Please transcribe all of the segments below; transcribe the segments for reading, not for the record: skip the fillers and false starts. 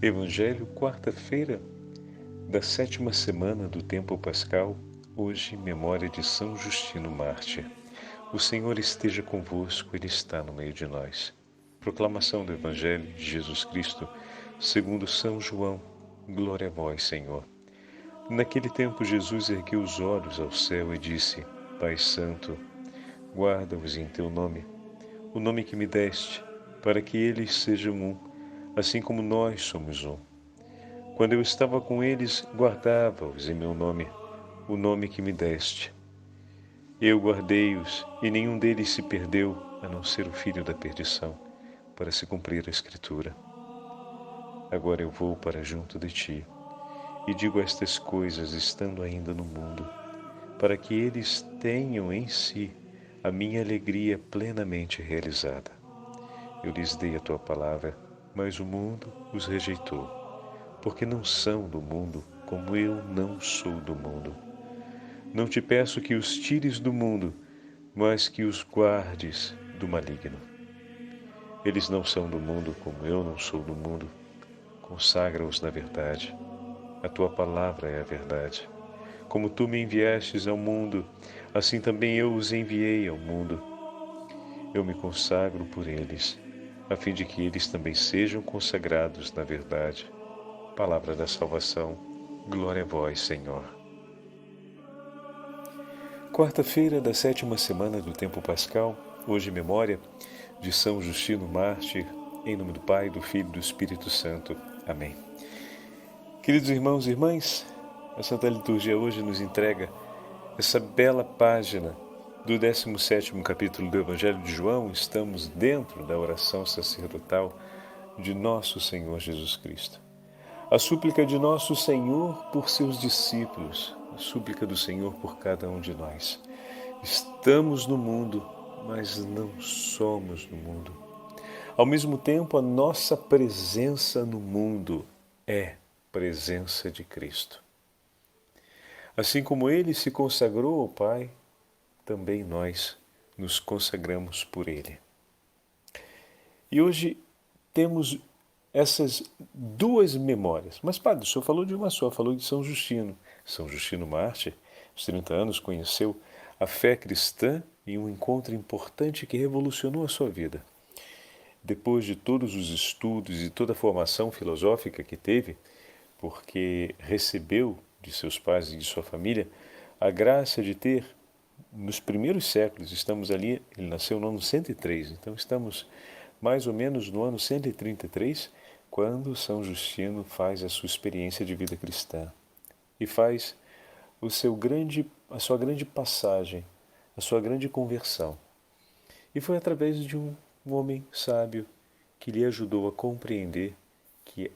Evangelho, quarta-feira da 7ª semana do tempo pascal, hoje memória de São Justino Mártir. O Senhor esteja convosco, Ele está no meio de nós. Proclamação do Evangelho de Jesus Cristo, segundo São João. Glória a vós, Senhor. Naquele tempo Jesus ergueu os olhos ao céu e disse: Pai Santo, guarda-os em teu nome, o nome que me deste, para que eles sejam um, assim como nós somos um. Quando eu estava com eles, guardava-os em meu nome, o nome que me deste. Eu guardei-os, e nenhum deles se perdeu, a não ser o filho da perdição, para se cumprir a Escritura. Agora eu vou para junto de ti, e digo estas coisas estando ainda no mundo, para que eles tenham em si a minha alegria plenamente realizada. Eu lhes dei a tua palavra, mas o mundo os rejeitou, porque não são do mundo, como eu não sou do mundo. Não te peço que os tires do mundo, mas que os guardes do maligno. Eles não são do mundo, como eu não sou do mundo. Consagra-os na verdade. A tua palavra é a verdade. Como tu me enviastes ao mundo, assim também eu os enviei ao mundo. Eu me consagro por eles, a fim de que eles também sejam consagrados na verdade. Palavra da salvação. Glória a vós, Senhor. Quarta-feira da 7ª semana do tempo pascal, hoje memória de São Justino Mártir, em nome do Pai, do Filho e do Espírito Santo. Amém. Queridos irmãos e irmãs, a Santa Liturgia hoje nos entrega essa bela página do 17º capítulo do Evangelho de João. Estamos dentro da oração sacerdotal de Nosso Senhor Jesus Cristo. A súplica de Nosso Senhor por seus discípulos, a súplica do Senhor por cada um de nós. Estamos no mundo, mas não somos do mundo. Ao mesmo tempo, a nossa presença no mundo é presença de Cristo. Assim como Ele se consagrou ao Pai, também nós nos consagramos por Ele. E hoje temos essas duas memórias. Mas, padre, o senhor falou de uma só, falou de São Justino. São Justino Mártir, aos 30 anos, conheceu a fé cristã em um encontro importante que revolucionou a sua vida. Depois de todos os estudos e toda a formação filosófica que teve, porque recebeu de seus pais e de sua família a graça de ter, nos primeiros séculos, estamos ali, ele nasceu no ano 103, então estamos mais ou menos no ano 133, quando São Justino faz a sua experiência de vida cristã e faz a sua grande passagem, a sua grande conversão. E foi através de um homem sábio que lhe ajudou a compreender que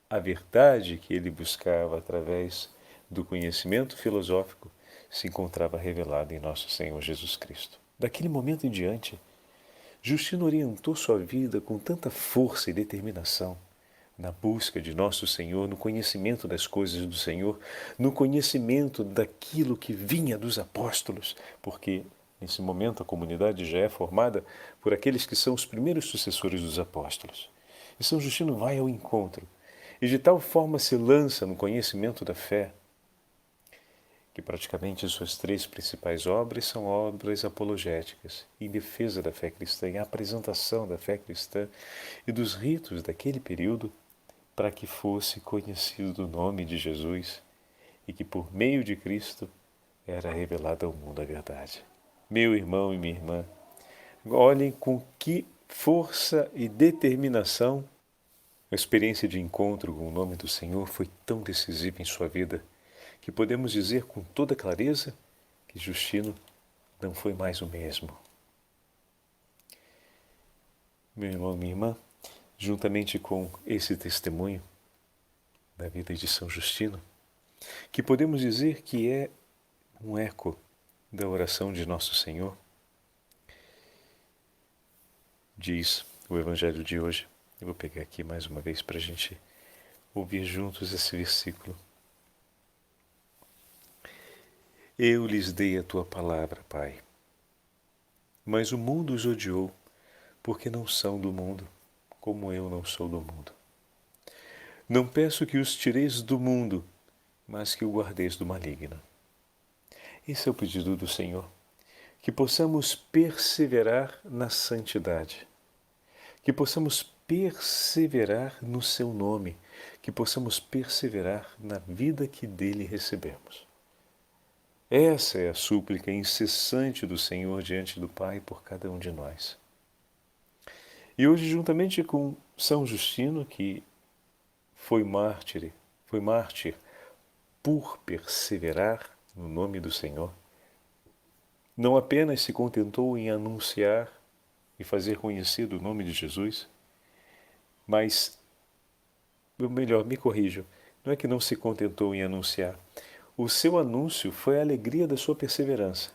a verdade que ele buscava através do conhecimento filosófico se encontrava revelada em Nosso Senhor Jesus Cristo. Daquele momento em diante, Justino orientou sua vida com tanta força e determinação na busca de Nosso Senhor, no conhecimento das coisas do Senhor, no conhecimento daquilo que vinha dos apóstolos, porque nesse momento a comunidade já é formada por aqueles que são os primeiros sucessores dos apóstolos. E São Justino vai ao encontro e de tal forma se lança no conhecimento da fé, que praticamente suas 3 principais obras são obras apologéticas, em defesa da fé cristã, em apresentação da fé cristã e dos ritos daquele período, para que fosse conhecido o nome de Jesus e que por meio de Cristo era revelada ao mundo a verdade. Meu irmão e minha irmã, olhem com que força e determinação a experiência de encontro com o nome do Senhor foi tão decisiva em sua vida, que podemos dizer com toda clareza que Justino não foi mais o mesmo. Meu irmão e minha irmã, juntamente com esse testemunho da vida de São Justino, que podemos dizer que é um eco da oração de Nosso Senhor, diz o Evangelho de hoje. Eu vou pegar aqui mais uma vez para a gente ouvir juntos esse versículo. Eu lhes dei a tua palavra, Pai, mas o mundo os odiou, porque não são do mundo, como eu não sou do mundo. Não peço que os tireis do mundo, mas que o guardeis do maligno. Esse é o pedido do Senhor, que possamos perseverar na santidade, que possamos perseverar no seu nome, que possamos perseverar na vida que dele recebemos. Essa é a súplica incessante do Senhor diante do Pai por cada um de nós. E hoje, juntamente com São Justino, que foi mártir por perseverar no nome do Senhor, não apenas se contentou em anunciar e fazer conhecido o nome de Jesus, mas, melhor, me corrijo, não é que não se contentou em anunciar. O seu anúncio foi a alegria da sua perseverança.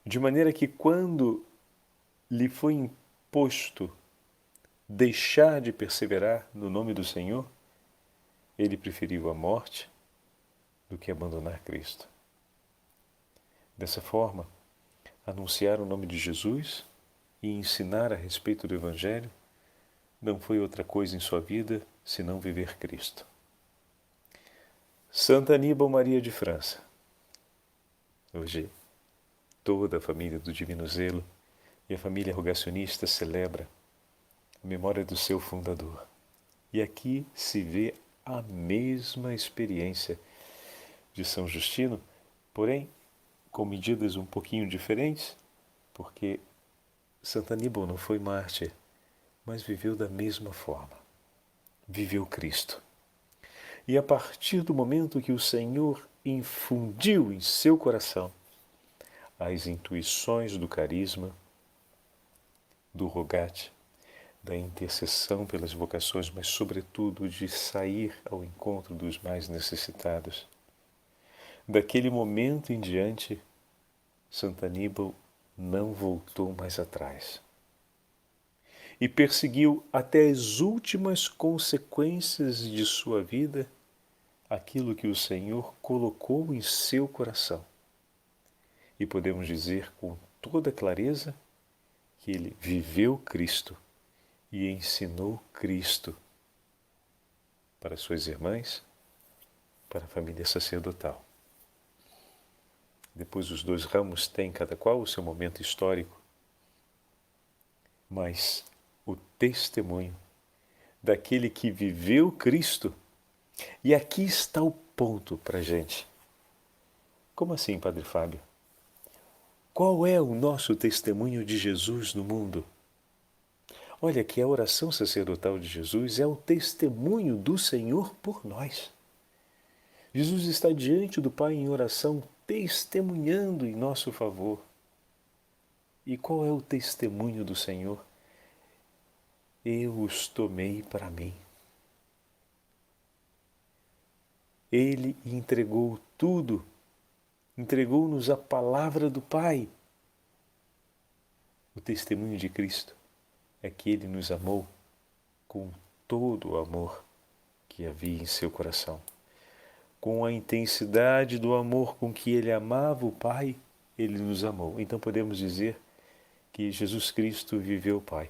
De maneira que quando lhe foi imposto deixar de perseverar no nome do Senhor, ele preferiu a morte do que abandonar Cristo. Dessa forma, anunciar o nome de Jesus e ensinar a respeito do Evangelho não foi outra coisa em sua vida senão viver Cristo. Santa Aníbal Maria de França. Hoje, toda a família do Divino Zelo e a família rogacionista celebra a memória do seu fundador. E aqui se vê a mesma experiência de São Justino, porém com medidas um pouquinho diferentes, porque Santo Aníbal não foi mártir, mas viveu da mesma forma. Viveu Cristo. E a partir do momento que o Senhor infundiu em seu coração as intuições do carisma, do rogate, da intercessão pelas vocações, mas sobretudo de sair ao encontro dos mais necessitados, daquele momento em diante, Santo Aníbal não voltou mais atrás. E perseguiu até as últimas consequências de sua vida aquilo que o Senhor colocou em seu coração. E podemos dizer com toda clareza que ele viveu Cristo e ensinou Cristo para suas irmãs, para a família sacerdotal. Depois os dois ramos têm cada qual o seu momento histórico, mas o testemunho daquele que viveu Cristo. E aqui está o ponto para a gente. Como assim, Padre Fábio? Qual é o nosso testemunho de Jesus no mundo? Olha que a oração sacerdotal de Jesus é o testemunho do Senhor por nós. Jesus está diante do Pai em oração, testemunhando em nosso favor. E qual é o testemunho do Senhor? Eu os tomei para mim. Ele entregou tudo, entregou-nos a palavra do Pai. O testemunho de Cristo é que Ele nos amou com todo o amor que havia em seu coração. Com a intensidade do amor com que Ele amava o Pai, Ele nos amou. Então podemos dizer que Jesus Cristo viveu o Pai.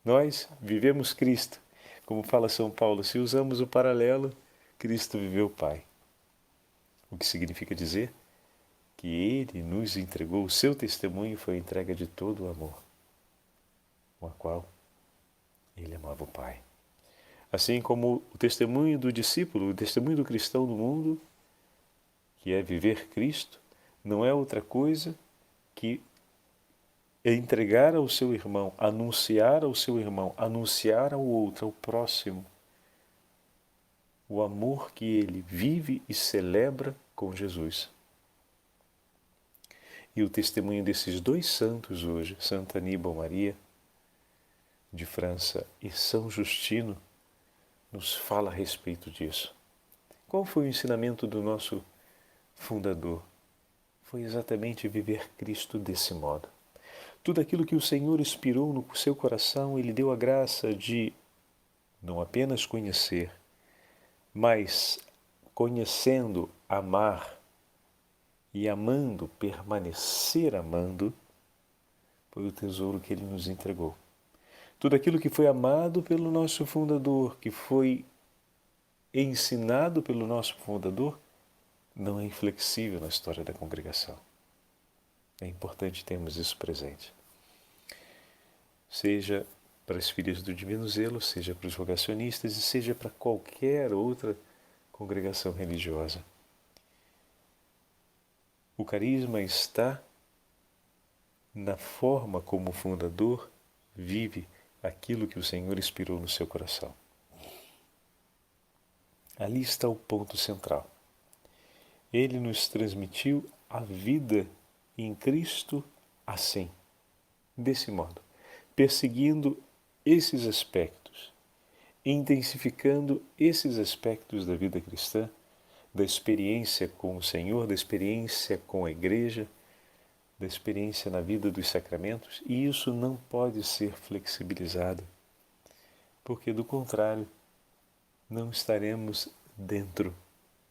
Nós vivemos Cristo. Como fala São Paulo, se usamos o paralelo, Cristo viveu o Pai. O que significa dizer que Ele nos entregou, o seu testemunho foi a entrega de todo o amor, com a qual Ele amava o Pai. Assim como o testemunho do discípulo, o testemunho do cristão no mundo, que é viver Cristo, não é outra coisa que entregar ao seu irmão, anunciar ao seu irmão, anunciar ao outro, ao próximo, o amor que ele vive e celebra com Jesus. E o testemunho desses dois santos hoje, Santa Aníbal Maria de França e São Justino, nos fala a respeito disso. Qual foi o ensinamento do nosso fundador? Foi exatamente viver Cristo desse modo. Tudo aquilo que o Senhor inspirou no seu coração, Ele deu a graça de não apenas conhecer, mas conhecendo, amar e amando, permanecer amando, foi o tesouro que Ele nos entregou. Tudo aquilo que foi amado pelo nosso fundador, que foi ensinado pelo nosso fundador, não é inflexível na história da congregação. É importante termos isso presente. Seja para as filhas do Divino Zelo, seja para os rogacionistas e seja para qualquer outra congregação religiosa. O carisma está na forma como o fundador vive aquilo que o Senhor inspirou no seu coração. Ali está o ponto central. Ele nos transmitiu a vida em Cristo assim, desse modo, perseguindo esses aspectos, intensificando esses aspectos da vida cristã, da experiência com o Senhor, da experiência com a Igreja, da experiência na vida dos sacramentos, e isso não pode ser flexibilizado, porque do contrário, não estaremos dentro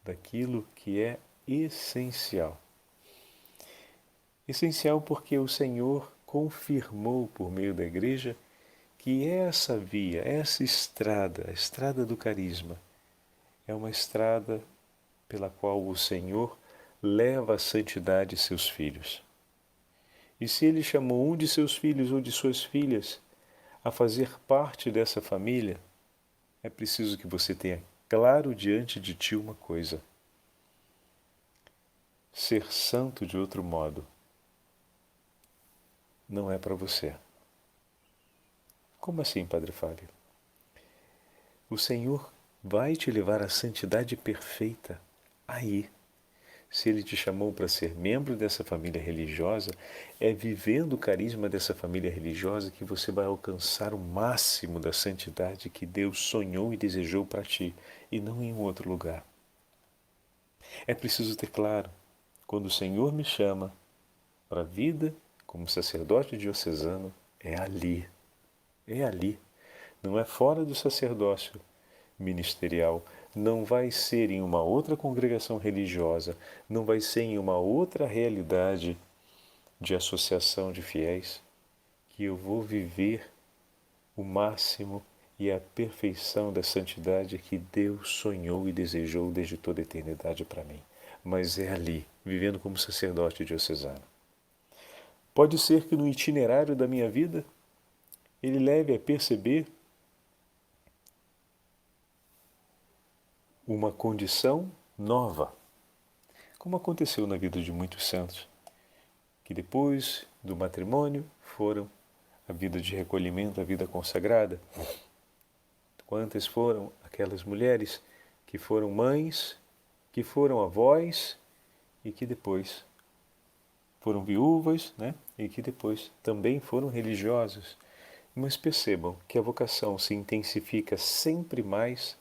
daquilo que é essencial. Essencial porque o Senhor confirmou por meio da Igreja que essa via, essa estrada, a estrada do carisma, é uma estrada pela qual o Senhor leva à santidade seus filhos. E se Ele chamou um de seus filhos ou de suas filhas a fazer parte dessa família, é preciso que você tenha claro diante de ti uma coisa: ser santo de outro modo não é para você. Como assim, Padre Fábio? O Senhor vai te levar à santidade perfeita aí. Se Ele te chamou para ser membro dessa família religiosa, é vivendo o carisma dessa família religiosa que você vai alcançar o máximo da santidade que Deus sonhou e desejou para ti, e não em um outro lugar. É preciso ter claro, quando o Senhor me chama para a vida como sacerdote diocesano, é ali. É ali. Não é fora do sacerdócio ministerial, não vai ser em uma outra congregação religiosa, não vai ser em uma outra realidade de associação de fiéis que eu vou viver o máximo e a perfeição da santidade que Deus sonhou e desejou desde toda a eternidade para mim. Mas é ali, vivendo como sacerdote diocesano. Pode ser que no itinerário da minha vida ele leve a perceber uma condição nova, como aconteceu na vida de muitos santos, que depois do matrimônio foram a vida de recolhimento, a vida consagrada. Quantas foram aquelas mulheres que foram mães, que foram avós e que depois foram viúvas, né? E que depois também foram religiosas. Mas percebam que a vocação se intensifica sempre mais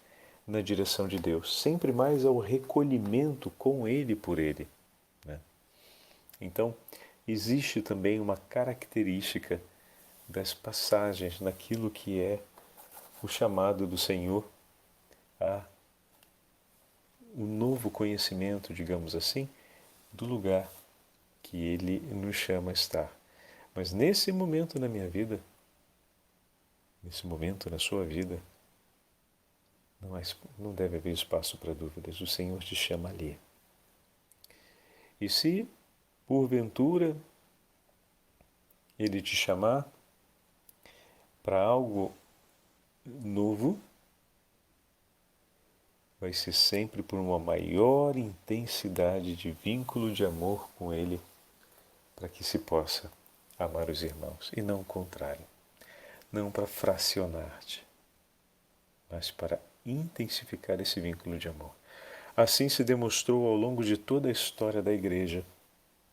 na direção de Deus, sempre mais ao recolhimento com Ele e por Ele, né? Então, existe também uma característica das passagens naquilo que é o chamado do Senhor a um novo conhecimento, digamos assim, do lugar que Ele nos chama a estar. Mas nesse momento na minha vida, nesse momento na sua vida, não deve haver espaço para dúvidas. O Senhor te chama ali. E se, porventura, Ele te chamar para algo novo, vai ser sempre por uma maior intensidade de vínculo de amor com Ele, para que se possa amar os irmãos, e não o contrário. Não para fracionar-te, mas para intensificar esse vínculo de amor. Assim se demonstrou ao longo de toda a história da Igreja,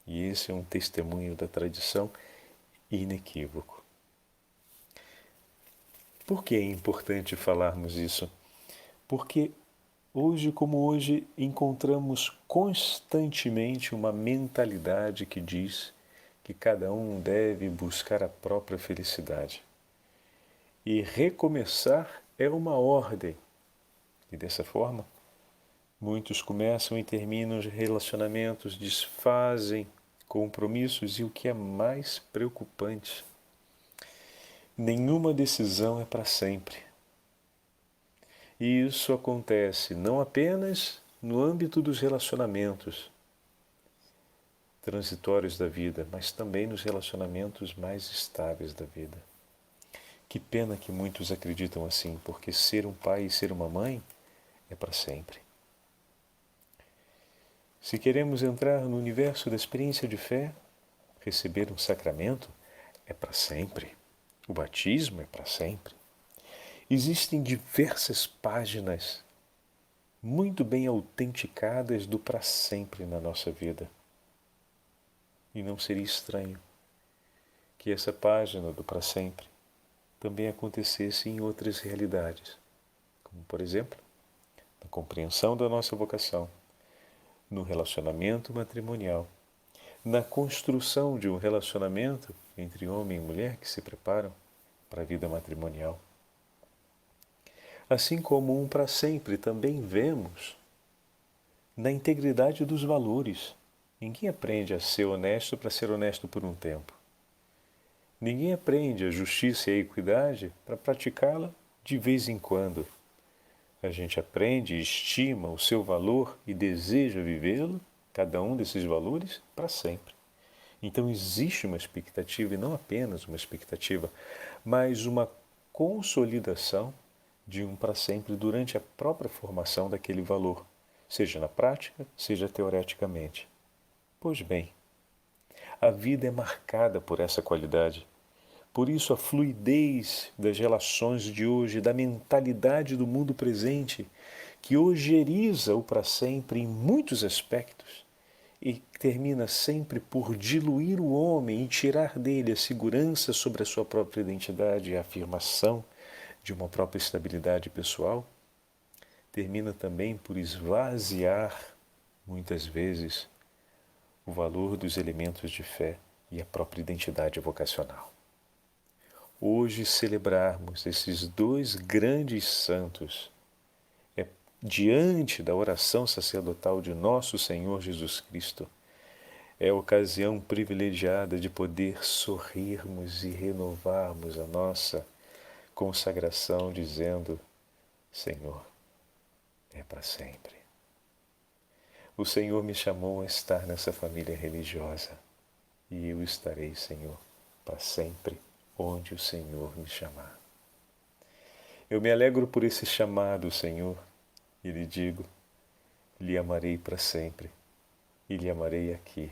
e esse é um testemunho da tradição inequívoco. Por que é importante falarmos isso? Porque hoje como hoje encontramos constantemente uma mentalidade que diz que cada um deve buscar a própria felicidade. E recomeçar é uma ordem. E dessa forma, muitos começam e terminam os relacionamentos, desfazem compromissos e o que é mais preocupante, Nenhuma decisão é para sempre. E isso acontece não apenas no âmbito dos relacionamentos transitórios da vida, mas também nos relacionamentos mais estáveis da vida. Que pena que muitos acreditam assim, porque ser um pai e ser uma mãe é para sempre. Se queremos entrar no universo da experiência de fé, receber um sacramento é para sempre. O batismo é para sempre. Existem diversas páginas muito bem autenticadas do para sempre na nossa vida. E não seria estranho que essa página do para sempre também acontecesse em outras realidades, como, por exemplo, na compreensão da nossa vocação, no relacionamento matrimonial, na construção de um relacionamento entre homem e mulher que se preparam para a vida matrimonial. Assim como um para sempre também vemos na integridade dos valores. Ninguém aprende a ser honesto para ser honesto por um tempo. Ninguém aprende a justiça e a equidade para praticá-la de vez em quando. A gente aprende, estima o seu valor e deseja vivê-lo, cada um desses valores, para sempre. Então existe uma expectativa, e não apenas uma expectativa, mas uma consolidação de um para sempre durante a própria formação daquele valor, seja na prática, seja teoreticamente. Pois bem, a vida é marcada por essa qualidade. Por isso a fluidez das relações de hoje, da mentalidade do mundo presente, que ojeriza o para sempre em muitos aspectos e termina sempre por diluir o homem e tirar dele a segurança sobre a sua própria identidade e a afirmação de uma própria estabilidade pessoal, termina também por esvaziar, muitas vezes, o valor dos elementos de fé e a própria identidade vocacional. Hoje celebrarmos esses dois grandes santos é diante da oração sacerdotal de nosso Senhor Jesus Cristo. É a ocasião privilegiada de poder sorrirmos e renovarmos a nossa consagração dizendo: Senhor, é para sempre. O Senhor me chamou a estar nessa família religiosa e eu estarei, Senhor, para sempre onde o Senhor me chamar. Eu me alegro por esse chamado, Senhor, e lhe digo: lhe amarei para sempre e lhe amarei aqui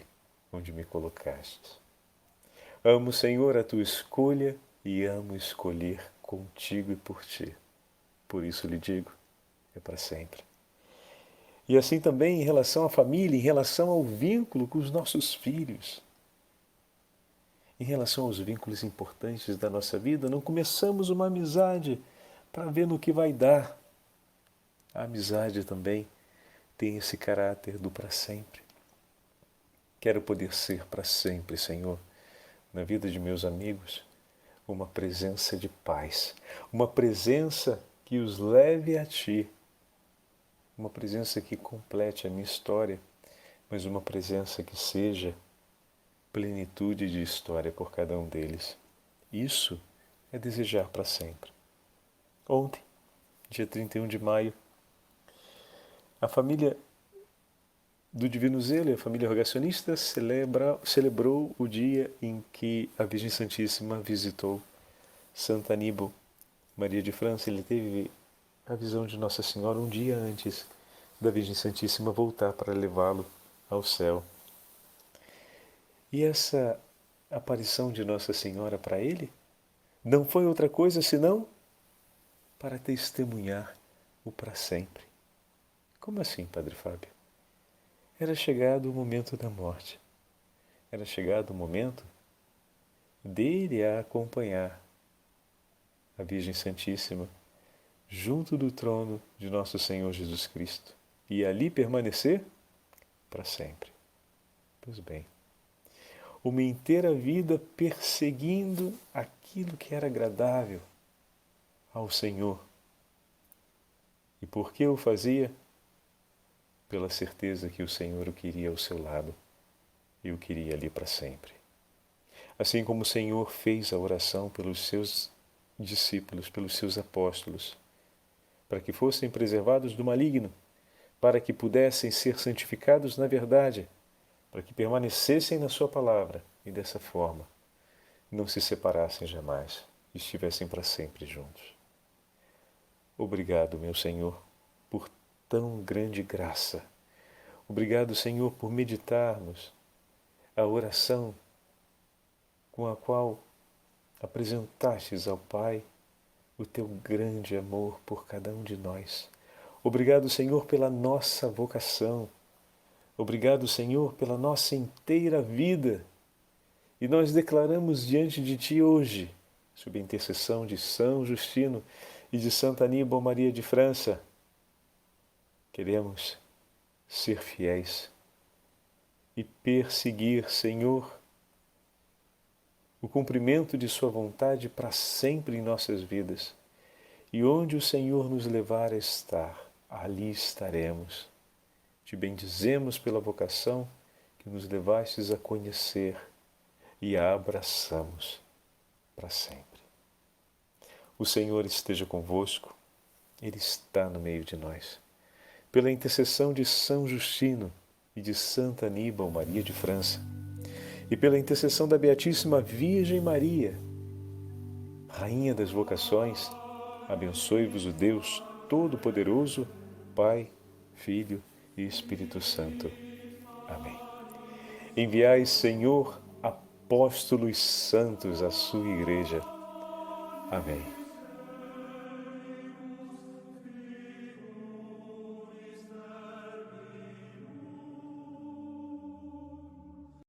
onde me colocastes. Amo, Senhor, a tua escolha e amo escolher contigo e por ti. Por isso lhe digo: é para sempre. E assim também em relação à família, em relação ao vínculo com os nossos filhos. Em relação aos vínculos importantes da nossa vida, não começamos uma amizade para ver no que vai dar. A amizade também tem esse caráter do para sempre. Quero poder ser para sempre, Senhor, na vida de meus amigos, uma presença de paz, uma presença que os leve a Ti, uma presença que complete a minha história, mas uma presença que seja plenitude de história por cada um deles. Isso é desejar para sempre. Ontem, dia 31 de maio, a família do Divino Zelo, a família rogacionista, celebrou o dia em que a Virgem Santíssima visitou Santa Aníbal Maria de França. Ele teve a visão de Nossa Senhora um dia antes da Virgem Santíssima voltar para levá-lo ao céu. E essa aparição de Nossa Senhora para ele não foi outra coisa senão para testemunhar o para sempre. Como assim, Padre Fábio? Era chegado o momento da morte. Era chegado o momento dele a acompanhar a Virgem Santíssima junto do trono de nosso Senhor Jesus Cristo e ali permanecer para sempre. Pois bem, uma inteira vida perseguindo aquilo que era agradável ao Senhor. E por que o fazia? Pela certeza que o Senhor o queria ao seu lado e o queria ali para sempre. assim como o Senhor fez a oração pelos seus discípulos, pelos seus apóstolos, para que fossem preservados do maligno, para que pudessem ser santificados na verdade, para que permanecessem na sua palavra e dessa forma não se separassem jamais e estivessem para sempre juntos. Obrigado, meu Senhor, por tão grande graça. Obrigado, Senhor, por meditarmos a oração com a qual apresentastes ao Pai o teu grande amor por cada um de nós. Obrigado, Senhor, pela nossa vocação. Obrigado, Senhor, pela nossa inteira vida. E nós declaramos diante de Ti hoje, sob a intercessão de São Justino e de Santa Aníbal Maria de França, queremos ser fiéis e perseguir, Senhor, o cumprimento de Sua vontade para sempre em nossas vidas. E onde o Senhor nos levar a estar, ali estaremos. Te bendizemos pela vocação que nos levastes a conhecer e a abraçamos para sempre. O Senhor esteja convosco, Ele está no meio de nós. Pela intercessão de São Justino e de Santa Aníbal Maria de França, e pela intercessão da Beatíssima Virgem Maria, Rainha das vocações, abençoe-vos o Deus Todo-Poderoso, Pai, Filho e Espírito Santo. Amém. Enviai, Senhor, apóstolos santos à sua Igreja. Amém.